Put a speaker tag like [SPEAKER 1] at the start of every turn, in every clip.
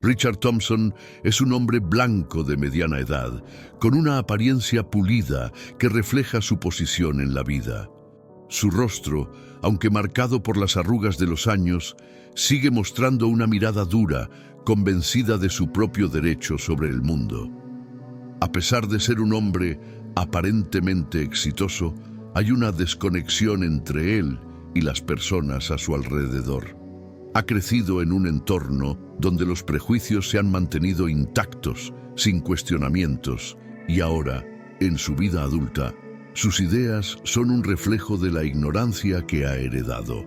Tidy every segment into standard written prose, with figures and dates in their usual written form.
[SPEAKER 1] Richard Thompson es un hombre blanco de mediana edad, con una apariencia pulida que refleja su posición en la vida. Su rostro, aunque marcado por las arrugas de los años, sigue mostrando una mirada dura, convencida de su propio derecho sobre el mundo. A pesar de ser un hombre aparentemente exitoso, hay una desconexión entre él y las personas a su alrededor. Ha crecido en un entorno donde los prejuicios se han mantenido intactos, sin cuestionamientos, y ahora, en su vida adulta, sus ideas son un reflejo de la ignorancia que ha heredado.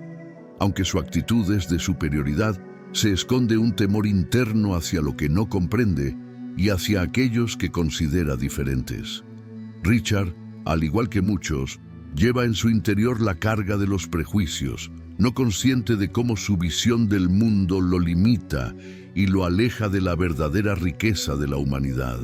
[SPEAKER 1] Aunque su actitud es de superioridad, se esconde un temor interno hacia lo que no comprende y hacia aquellos que considera diferentes. Richard, al igual que muchos, lleva en su interior la carga de los prejuicios, no consciente de cómo su visión del mundo lo limita y lo aleja de la verdadera riqueza de la humanidad.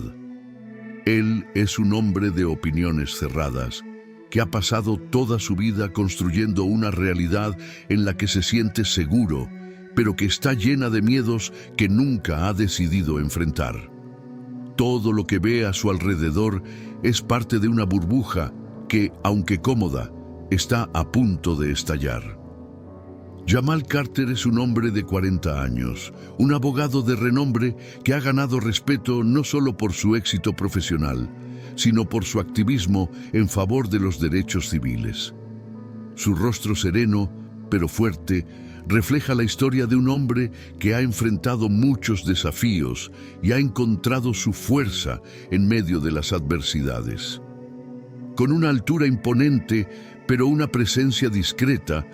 [SPEAKER 1] Él es un hombre de opiniones cerradas, que ha pasado toda su vida construyendo una realidad en la que se siente seguro, pero que está llena de miedos que nunca ha decidido enfrentar. Todo lo que ve a su alrededor es parte de una burbuja que, aunque cómoda, está a punto de estallar. Jamal Carter es un hombre de 40 años, un abogado de renombre que ha ganado respeto no solo por su éxito profesional, sino por su activismo en favor de los derechos civiles. Su rostro sereno, pero fuerte, refleja la historia de un hombre que ha enfrentado muchos desafíos y ha encontrado su fuerza en medio de las adversidades. Con una altura imponente, pero una presencia discreta,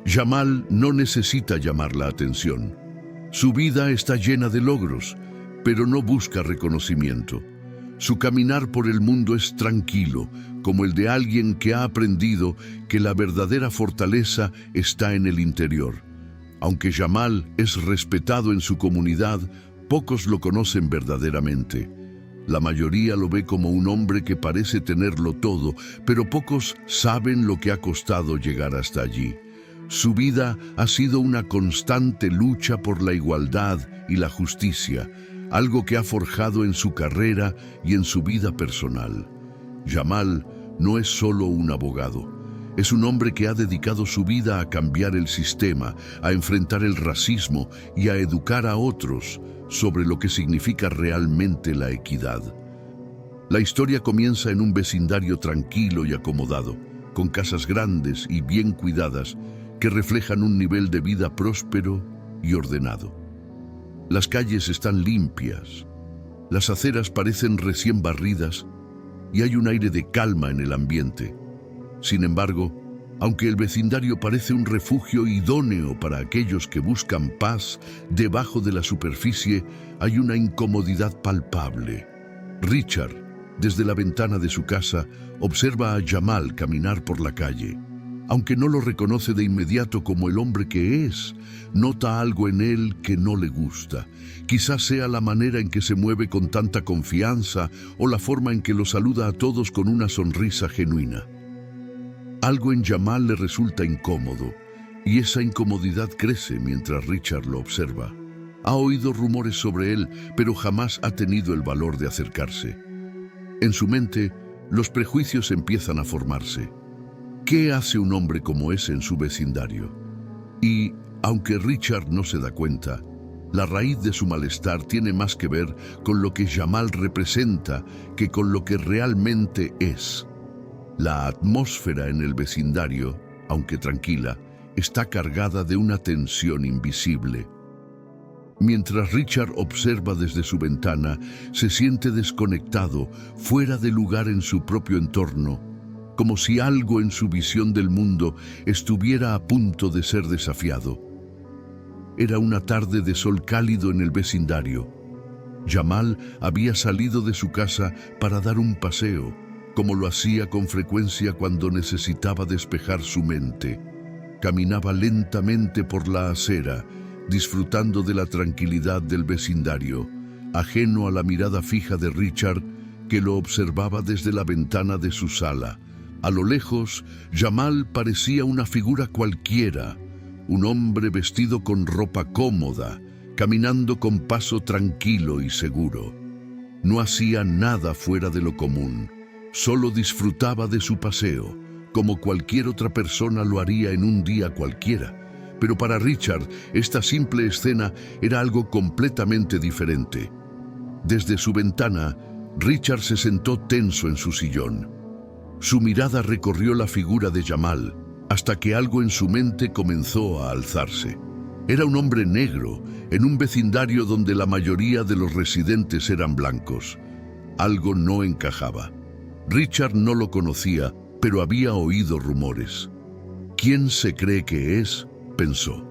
[SPEAKER 1] Jamal no necesita llamar la atención. Su vida está llena de logros, pero no busca reconocimiento. Su caminar por el mundo es tranquilo, como el de alguien que ha aprendido que la verdadera fortaleza está en el interior. Aunque Jamal es respetado en su comunidad, pocos lo conocen verdaderamente. La mayoría lo ve como un hombre que parece tenerlo todo, pero pocos saben lo que ha costado llegar hasta allí. Su vida ha sido una constante lucha por la igualdad y la justicia, algo que ha forjado en su carrera y en su vida personal. Jamal no es solo un abogado, es un hombre que ha dedicado su vida a cambiar el sistema, a enfrentar el racismo y a educar a otros sobre lo que significa realmente la equidad. La historia comienza en un vecindario tranquilo y acomodado, con casas grandes y bien cuidadas, que reflejan un nivel de vida próspero y ordenado. Las calles están limpias, las aceras parecen recién barridas y hay un aire de calma en el ambiente. Sin embargo, aunque el vecindario parece un refugio idóneo para aquellos que buscan paz, debajo de la superficie hay una incomodidad palpable. Richard, desde la ventana de su casa, observa a Jamal caminar por la calle. Aunque no lo reconoce de inmediato como el hombre que es, nota algo en él que no le gusta. Quizás sea la manera en que se mueve con tanta confianza o la forma en que lo saluda a todos con una sonrisa genuina. Algo en Jamal le resulta incómodo, y esa incomodidad crece mientras Richard lo observa. Ha oído rumores sobre él, pero jamás ha tenido el valor de acercarse. En su mente, los prejuicios empiezan a formarse. ¿Qué hace un hombre como ese en su vecindario? Y, aunque Richard no se da cuenta, la raíz de su malestar tiene más que ver con lo que Jamal representa que con lo que realmente es. La atmósfera en el vecindario, aunque tranquila, está cargada de una tensión invisible. Mientras Richard observa desde su ventana, se siente desconectado, fuera de lugar en su propio entorno, como si algo en su visión del mundo estuviera a punto de ser desafiado. Era una tarde de sol cálido en el vecindario. Jamal había salido de su casa para dar un paseo, como lo hacía con frecuencia cuando necesitaba despejar su mente. Caminaba lentamente por la acera, disfrutando de la tranquilidad del vecindario, ajeno a la mirada fija de Richard, que lo observaba desde la ventana de su sala. A lo lejos, Jamal parecía una figura cualquiera, un hombre vestido con ropa cómoda, caminando con paso tranquilo y seguro. No hacía nada fuera de lo común, solo disfrutaba de su paseo, como cualquier otra persona lo haría en un día cualquiera. Pero para Richard, esta simple escena era algo completamente diferente. Desde su ventana, Richard se sentó tenso en su sillón. Su mirada recorrió la figura de Jamal, hasta que algo en su mente comenzó a alzarse. Era un hombre negro, en un vecindario donde la mayoría de los residentes eran blancos. Algo no encajaba. Richard no lo conocía, pero había oído rumores. ¿Quién se cree que es?, pensó.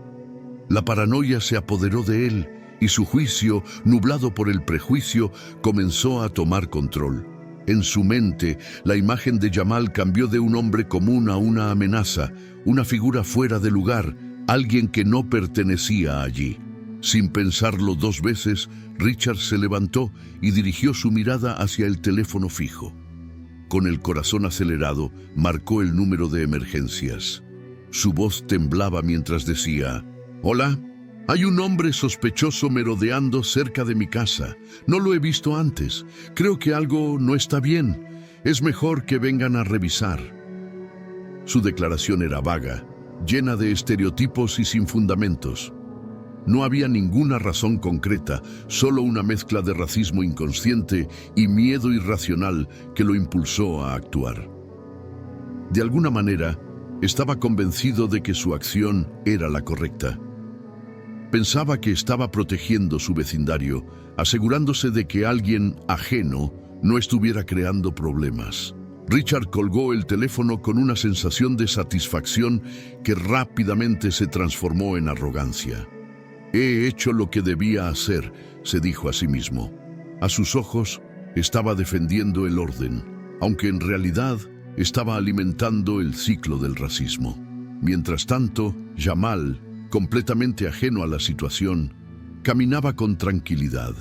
[SPEAKER 1] La paranoia se apoderó de él y su juicio, nublado por el prejuicio, comenzó a tomar control. En su mente, la imagen de Jamal cambió de un hombre común a una amenaza, una figura fuera de lugar, alguien que no pertenecía allí. Sin pensarlo dos veces, Richard se levantó y dirigió su mirada hacia el teléfono fijo. Con el corazón acelerado, marcó el número de emergencias. Su voz temblaba mientras decía: «Hola, hay un hombre sospechoso merodeando cerca de mi casa. No lo he visto antes. Creo que algo no está bien. Es mejor que vengan a revisar». Su declaración era vaga, llena de estereotipos y sin fundamentos. No había ninguna razón concreta, solo una mezcla de racismo inconsciente y miedo irracional que lo impulsó a actuar. De alguna manera, estaba convencido de que su acción era la correcta. Pensaba que estaba protegiendo su vecindario, asegurándose de que alguien ajeno no estuviera creando problemas. Richard colgó el teléfono con una sensación de satisfacción que rápidamente se transformó en arrogancia. «He hecho lo que debía hacer», se dijo a sí mismo. A sus ojos, estaba defendiendo el orden, aunque en realidad estaba alimentando el ciclo del racismo. Mientras tanto, Jamal, completamente ajeno a la situación, caminaba con tranquilidad,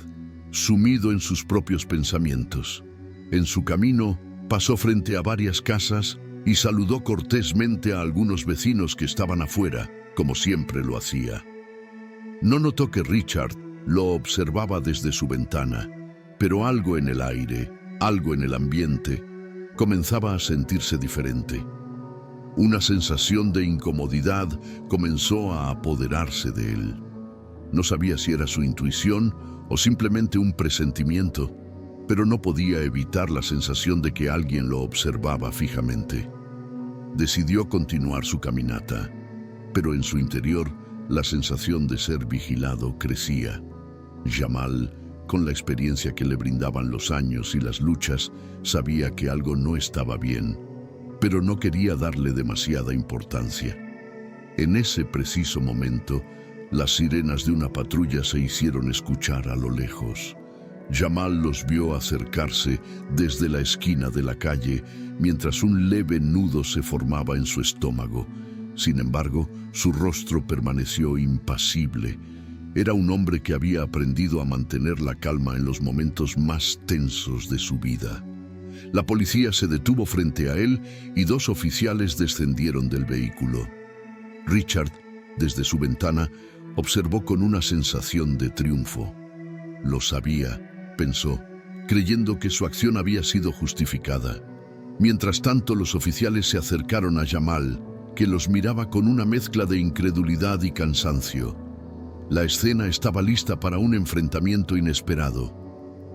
[SPEAKER 1] sumido en sus propios pensamientos. En su camino, pasó frente a varias casas y saludó cortésmente a algunos vecinos que estaban afuera, como siempre lo hacía. No notó que Richard lo observaba desde su ventana, pero algo en el aire, algo en el ambiente, comenzaba a sentirse diferente. Una sensación de incomodidad comenzó a apoderarse de él. No sabía si era su intuición o simplemente un presentimiento, pero no podía evitar la sensación de que alguien lo observaba fijamente. Decidió continuar su caminata, pero en su interior la sensación de ser vigilado crecía. Jamal, con la experiencia que le brindaban los años y las luchas, sabía que algo no estaba bien, pero no quería darle demasiada importancia. En ese preciso momento, las sirenas de una patrulla se hicieron escuchar a lo lejos. Jamal los vio acercarse desde la esquina de la calle, mientras un leve nudo se formaba en su estómago. Sin embargo, su rostro permaneció impasible. Era un hombre que había aprendido a mantener la calma en los momentos más tensos de su vida. La policía se detuvo frente a él y dos oficiales descendieron del vehículo. Richard, desde su ventana, observó con una sensación de triunfo. Lo sabía, pensó, creyendo que su acción había sido justificada. Mientras tanto, los oficiales se acercaron a Jamal, que los miraba con una mezcla de incredulidad y cansancio. La escena estaba lista para un enfrentamiento inesperado.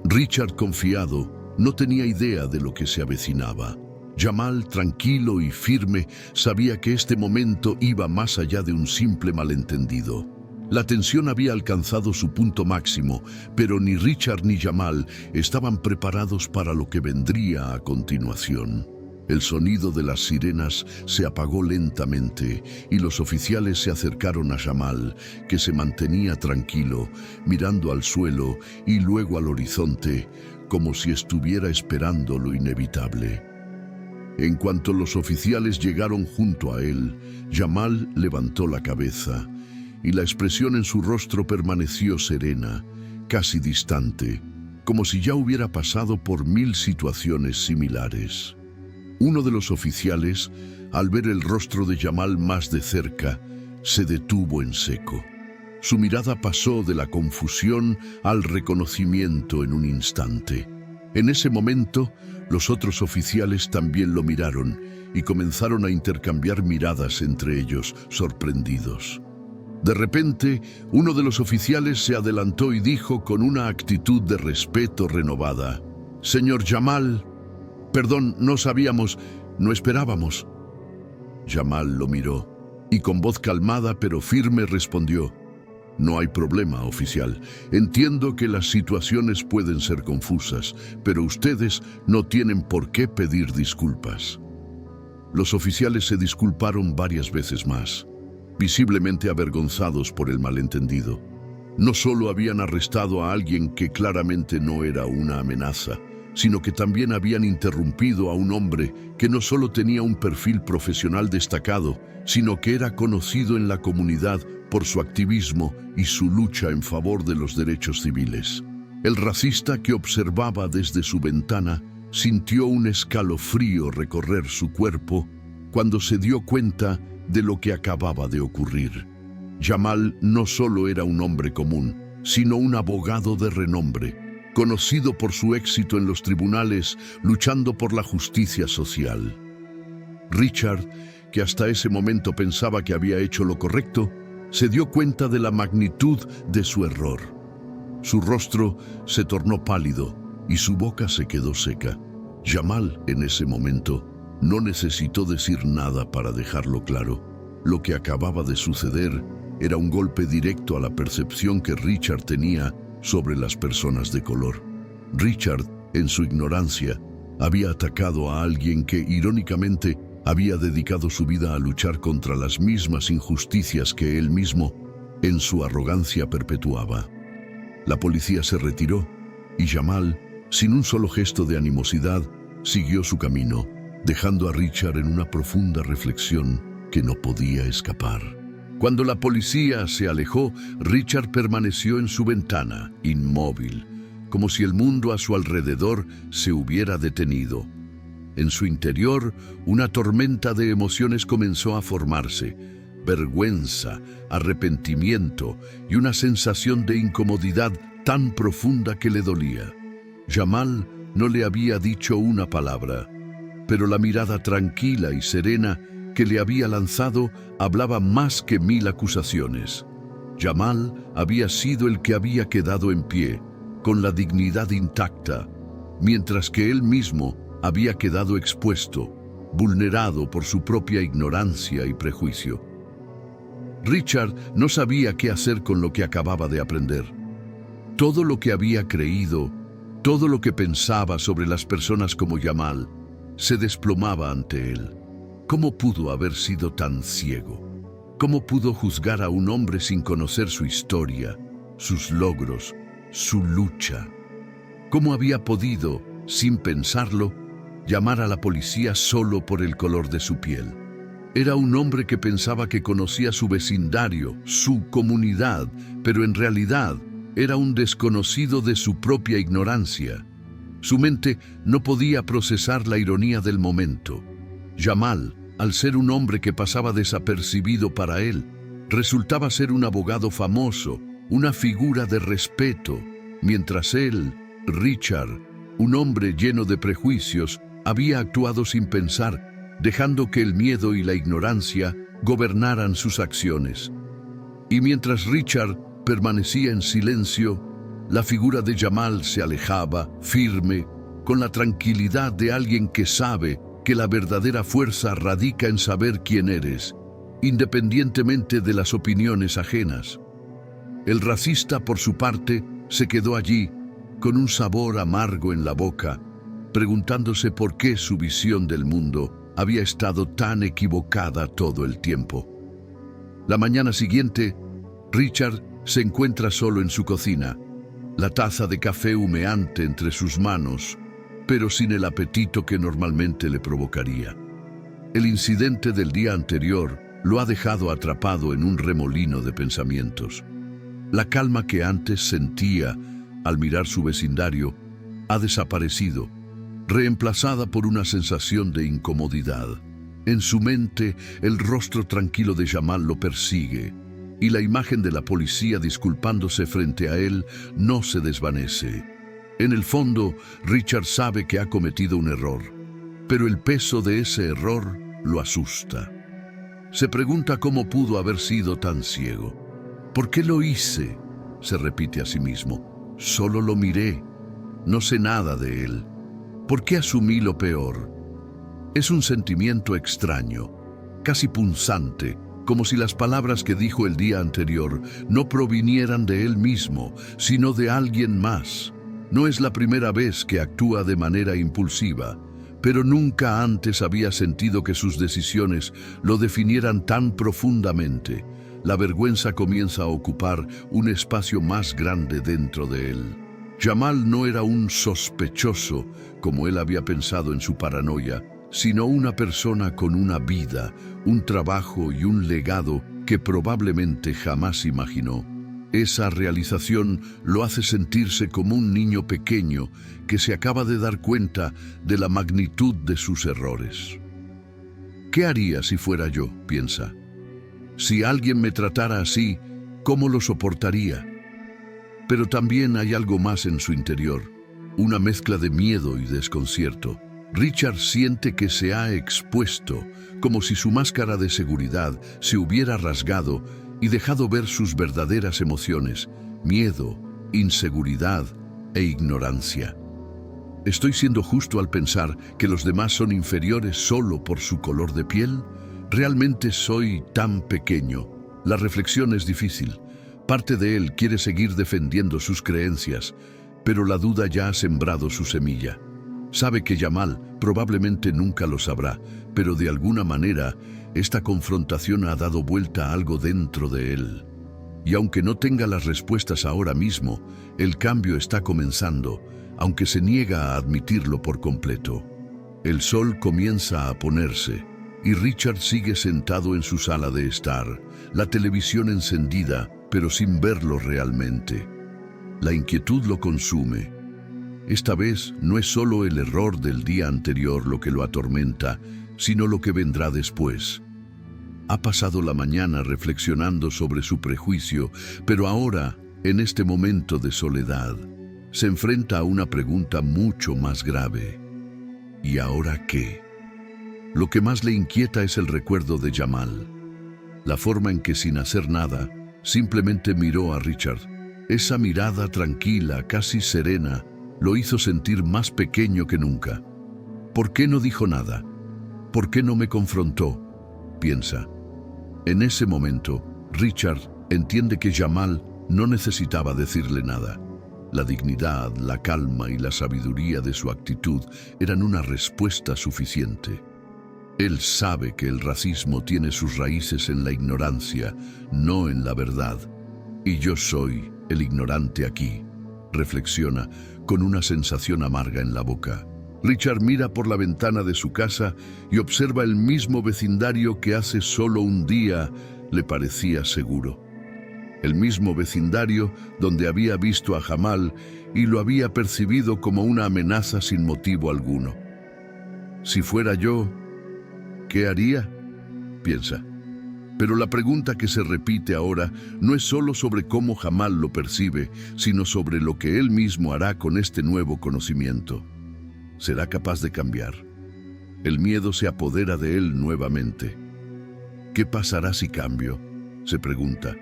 [SPEAKER 1] Richard, confiado, no tenía idea de lo que se avecinaba. Jamal, tranquilo y firme, sabía que este momento iba más allá de un simple malentendido. La tensión había alcanzado su punto máximo, pero ni Richard ni Jamal estaban preparados para lo que vendría a continuación. El sonido de las sirenas se apagó lentamente y los oficiales se acercaron a Jamal, que se mantenía tranquilo, mirando al suelo y luego al horizonte, como si estuviera esperando lo inevitable. En cuanto los oficiales llegaron junto a él, Jamal levantó la cabeza y la expresión en su rostro permaneció serena, casi distante, como si ya hubiera pasado por 1000 situaciones similares. Uno de los oficiales, al ver el rostro de Jamal más de cerca, se detuvo en seco. Su mirada pasó de la confusión al reconocimiento en un instante. En ese momento, los otros oficiales también lo miraron y comenzaron a intercambiar miradas entre ellos, sorprendidos. De repente, uno de los oficiales se adelantó y dijo con una actitud de respeto renovada: «Señor Jamal, perdón, no sabíamos, no esperábamos». Jamal lo miró y con voz calmada pero firme respondió: «No hay problema, oficial. Entiendo que las situaciones pueden ser confusas, pero ustedes no tienen por qué pedir disculpas». Los oficiales se disculparon varias veces más, visiblemente avergonzados por el malentendido. No solo habían arrestado a alguien que claramente no era una amenaza, sino que también habían interrumpido a un hombre que no solo tenía un perfil profesional destacado, sino que era conocido en la comunidad por su activismo y su lucha en favor de los derechos civiles. El racista que observaba desde su ventana sintió un escalofrío recorrer su cuerpo cuando se dio cuenta de lo que acababa de ocurrir. Jamal no solo era un hombre común, sino un abogado de renombre, conocido por su éxito en los tribunales luchando por la justicia social. Richard, que hasta ese momento pensaba que había hecho lo correcto, se dio cuenta de la magnitud de su error. Su rostro se tornó pálido y su boca se quedó seca. Jamal, en ese momento, no necesitó decir nada para dejarlo claro. Lo que acababa de suceder era un golpe directo a la percepción que Richard tenía sobre las personas de color. Richard, en su ignorancia, había atacado a alguien que, irónicamente, había dedicado su vida a luchar contra las mismas injusticias que él mismo, en su arrogancia, perpetuaba. La policía se retiró y Jamal, sin un solo gesto de animosidad, siguió su camino, dejando a Richard en una profunda reflexión que no podía escapar. Cuando la policía se alejó, Richard permaneció en su ventana, inmóvil, como si el mundo a su alrededor se hubiera detenido. En su interior, una tormenta de emociones comenzó a formarse: vergüenza, arrepentimiento y una sensación de incomodidad tan profunda que le dolía. Jamal no le había dicho una palabra, pero la mirada tranquila y serena que le había lanzado hablaba más que 1000 acusaciones. Jamal había sido el que había quedado en pie, con la dignidad intacta, mientras que él mismo había quedado expuesto, vulnerado por su propia ignorancia y prejuicio. Richard no sabía qué hacer con lo que acababa de aprender. Todo lo que había creído, todo lo que pensaba sobre las personas como Jamal, se desplomaba ante él. ¿Cómo pudo haber sido tan ciego? ¿Cómo pudo juzgar a un hombre sin conocer su historia, sus logros, su lucha? ¿Cómo había podido, sin pensarlo, llamar a la policía solo por el color de su piel? Era un hombre que pensaba que conocía su vecindario, su comunidad, pero en realidad era un desconocido de su propia ignorancia. Su mente no podía procesar la ironía del momento. Jamal, al ser un hombre que pasaba desapercibido para él, resultaba ser un abogado famoso, una figura de respeto, mientras él, Richard, un hombre lleno de prejuicios, había actuado sin pensar, dejando que el miedo y la ignorancia gobernaran sus acciones. Y mientras Richard permanecía en silencio, la figura de Jamal se alejaba, firme, con la tranquilidad de alguien que sabe que la verdadera fuerza radica en saber quién eres, independientemente de las opiniones ajenas. El racista, por su parte, se quedó allí, con un sabor amargo en la boca, preguntándose por qué su visión del mundo había estado tan equivocada todo el tiempo. La mañana siguiente, Richard se encuentra solo en su cocina, la taza de café humeante entre sus manos, pero sin el apetito que normalmente le provocaría. El incidente del día anterior lo ha dejado atrapado en un remolino de pensamientos. La calma que antes sentía al mirar su vecindario ha desaparecido, reemplazada por una sensación de incomodidad. En su mente, el rostro tranquilo de Jamal lo persigue, y la imagen de la policía disculpándose frente a él no se desvanece. En el fondo, Richard sabe que ha cometido un error, pero el peso de ese error lo asusta. Se pregunta cómo pudo haber sido tan ciego. ¿Por qué lo hice?, se repite a sí mismo. Solo lo miré. No sé nada de él. ¿Por qué asumí lo peor? Es un sentimiento extraño, casi punzante, como si las palabras que dijo el día anterior no provinieran de él mismo, sino de alguien más. No es la primera vez que actúa de manera impulsiva, pero nunca antes había sentido que sus decisiones lo definieran tan profundamente. La vergüenza comienza a ocupar un espacio más grande dentro de él. Jamal no era un sospechoso, como él había pensado en su paranoia, sino una persona con una vida, un trabajo y un legado que probablemente jamás imaginó. Esa realización lo hace sentirse como un niño pequeño que se acaba de dar cuenta de la magnitud de sus errores. ¿Qué haría si fuera yo?, piensa. Si alguien me tratara así, ¿cómo lo soportaría? Pero también hay algo más en su interior, una mezcla de miedo y desconcierto. Richard siente que se ha expuesto, como si su máscara de seguridad se hubiera rasgado y dejado ver sus verdaderas emociones: miedo, inseguridad e ignorancia. ¿Estoy siendo justo al pensar que los demás son inferiores solo por su color de piel? ¿Realmente soy tan pequeño? La reflexión es difícil. Parte de él quiere seguir defendiendo sus creencias, pero la duda ya ha sembrado su semilla. Sabe que Jamal probablemente nunca lo sabrá, pero de alguna manera esta confrontación ha dado vuelta a algo dentro de él. Y aunque no tenga las respuestas ahora mismo, el cambio está comenzando, aunque se niega a admitirlo por completo. El sol comienza a ponerse, y Richard sigue sentado en su sala de estar, la televisión encendida, pero sin verlo realmente. La inquietud lo consume. Esta vez no es solo el error del día anterior lo que lo atormenta, sino lo que vendrá después. Ha pasado la mañana reflexionando sobre su prejuicio, pero ahora, en este momento de soledad, se enfrenta a una pregunta mucho más grave. ¿Y ahora qué? Lo que más le inquieta es el recuerdo de Jamal. La forma en que, sin hacer nada, simplemente miró a Richard. Esa mirada tranquila, casi serena, lo hizo sentir más pequeño que nunca. ¿Por qué no dijo nada? ¿Por qué no me confrontó?, piensa. En ese momento, Richard entiende que Jamal no necesitaba decirle nada. La dignidad, la calma y la sabiduría de su actitud eran una respuesta suficiente. Él sabe que el racismo tiene sus raíces en la ignorancia, no en la verdad. Y yo soy el ignorante aquí, reflexiona, con una sensación amarga en la boca. Richard mira por la ventana de su casa y observa el mismo vecindario que hace solo un día le parecía seguro. El mismo vecindario donde había visto a Jamal y lo había percibido como una amenaza sin motivo alguno. Si fuera yo, ¿qué haría?, piensa. Pero la pregunta que se repite ahora no es solo sobre cómo Jamal lo percibe, sino sobre lo que él mismo hará con este nuevo conocimiento. ¿Será capaz de cambiar? El miedo se apodera de él nuevamente. ¿Qué pasará si cambio?, se pregunta.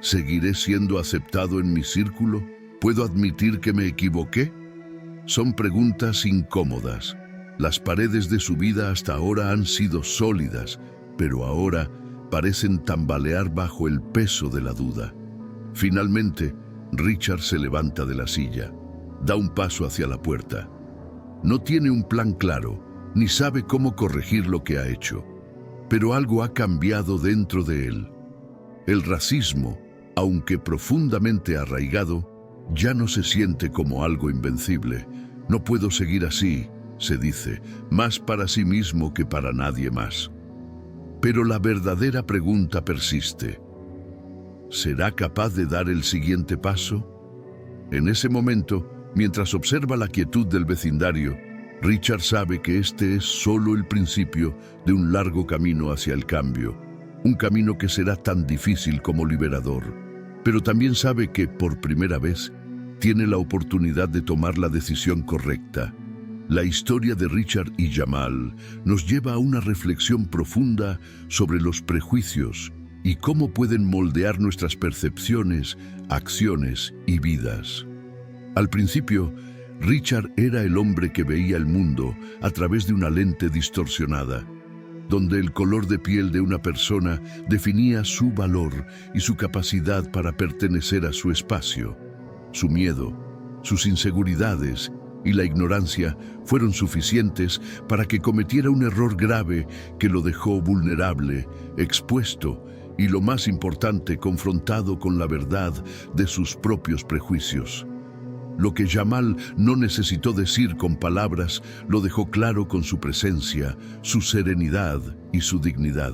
[SPEAKER 1] ¿Seguiré siendo aceptado en mi círculo? ¿Puedo admitir que me equivoqué? Son preguntas incómodas. Las paredes de su vida hasta ahora han sido sólidas, pero ahora parecen tambalear bajo el peso de la duda. Finalmente, Richard se levanta de la silla, da un paso hacia la puerta. No tiene un plan claro, ni sabe cómo corregir lo que ha hecho, pero algo ha cambiado dentro de él. El racismo, aunque profundamente arraigado, ya no se siente como algo invencible. No puedo seguir así, se dice, más para sí mismo que para nadie más. Pero la verdadera pregunta persiste. ¿Será capaz de dar el siguiente paso? En ese momento, mientras observa la quietud del vecindario, Richard sabe que este es solo el principio de un largo camino hacia el cambio. un camino que será tan difícil como liberador, pero también sabe que, por primera vez, tiene la oportunidad de tomar la decisión correcta. La historia de Richard y Jamal nos lleva a una reflexión profunda sobre los prejuicios y cómo pueden moldear nuestras percepciones, acciones y vidas. Al principio, Richard era el hombre que veía el mundo a través de una lente distorsionada, donde el color de piel de una persona definía su valor y su capacidad para pertenecer a su espacio. Su miedo, sus inseguridades y la ignorancia fueron suficientes para que cometiera un error grave que lo dejó vulnerable, expuesto y, lo más importante, confrontado con la verdad de sus propios prejuicios. Lo que Jamal no necesitó decir con palabras lo dejó claro con su presencia, su serenidad y su dignidad.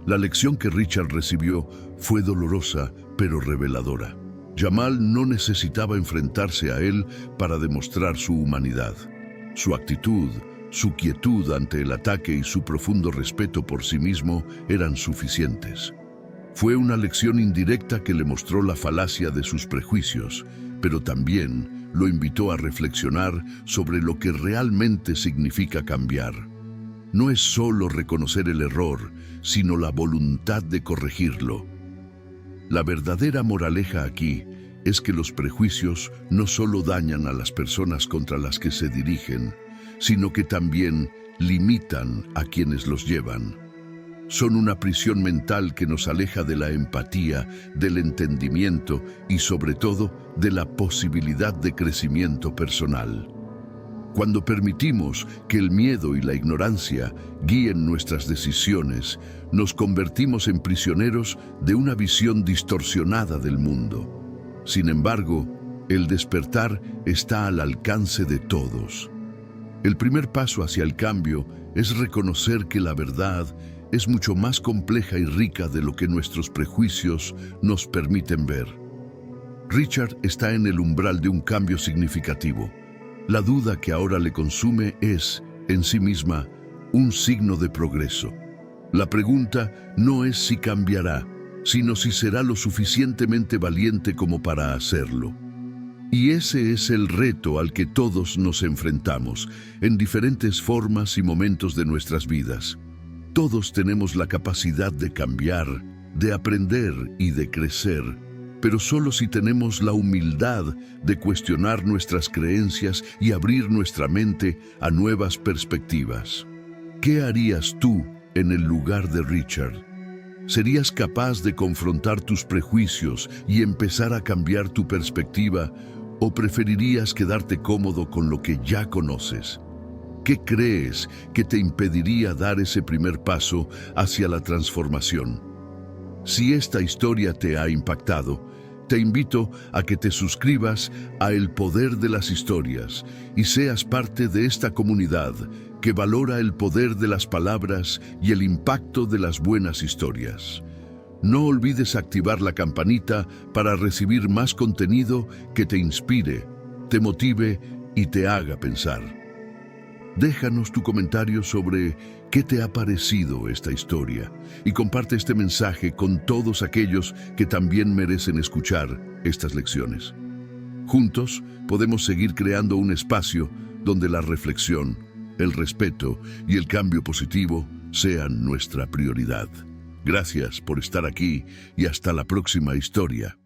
[SPEAKER 1] La lección que Richard recibió fue dolorosa pero reveladora. Jamal no necesitaba enfrentarse a él para demostrar su humanidad. Su actitud, su quietud ante el ataque y su profundo respeto por sí mismo eran suficientes. Fue una lección indirecta que le mostró la falacia de sus prejuicios, pero también lo invitó a reflexionar sobre lo que realmente significa cambiar. No es solo reconocer el error, sino la voluntad de corregirlo. La verdadera moraleja aquí es que los prejuicios no solo dañan a las personas contra las que se dirigen, sino que también limitan a quienes los llevan. Son una prisión mental que nos aleja de la empatía, del entendimiento y, sobre todo, de la posibilidad de crecimiento personal. Cuando permitimos que el miedo y la ignorancia guíen nuestras decisiones, nos convertimos en prisioneros de una visión distorsionada del mundo. Sin embargo, el despertar está al alcance de todos. El primer paso hacia el cambio es reconocer que la verdad es mucho más compleja y rica de lo que nuestros prejuicios nos permiten ver. Richard está en el umbral de un cambio significativo. La duda que ahora le consume es, en sí misma, un signo de progreso. La pregunta no es si cambiará, sino si será lo suficientemente valiente como para hacerlo. Y ese es el reto al que todos nos enfrentamos, en diferentes formas y momentos de nuestras vidas. Todos tenemos la capacidad de cambiar, de aprender y de crecer, pero solo si tenemos la humildad de cuestionar nuestras creencias y abrir nuestra mente a nuevas perspectivas. ¿Qué harías tú en el lugar de Richard? ¿Serías capaz de confrontar tus prejuicios y empezar a cambiar tu perspectiva, o preferirías quedarte cómodo con lo que ya conoces? ¿Qué crees que te impediría dar ese primer paso hacia la transformación? Si esta historia te ha impactado, te invito a que te suscribas a El Poder de las Historias y seas parte de esta comunidad que valora el poder de las palabras y el impacto de las buenas historias. No olvides activar la campanita para recibir más contenido que te inspire, te motive y te haga pensar. Déjanos tu comentario sobre qué te ha parecido esta historia y comparte este mensaje con todos aquellos que también merecen escuchar estas lecciones. Juntos podemos seguir creando un espacio donde la reflexión, el respeto y el cambio positivo sean nuestra prioridad. Gracias por estar aquí y hasta la próxima historia.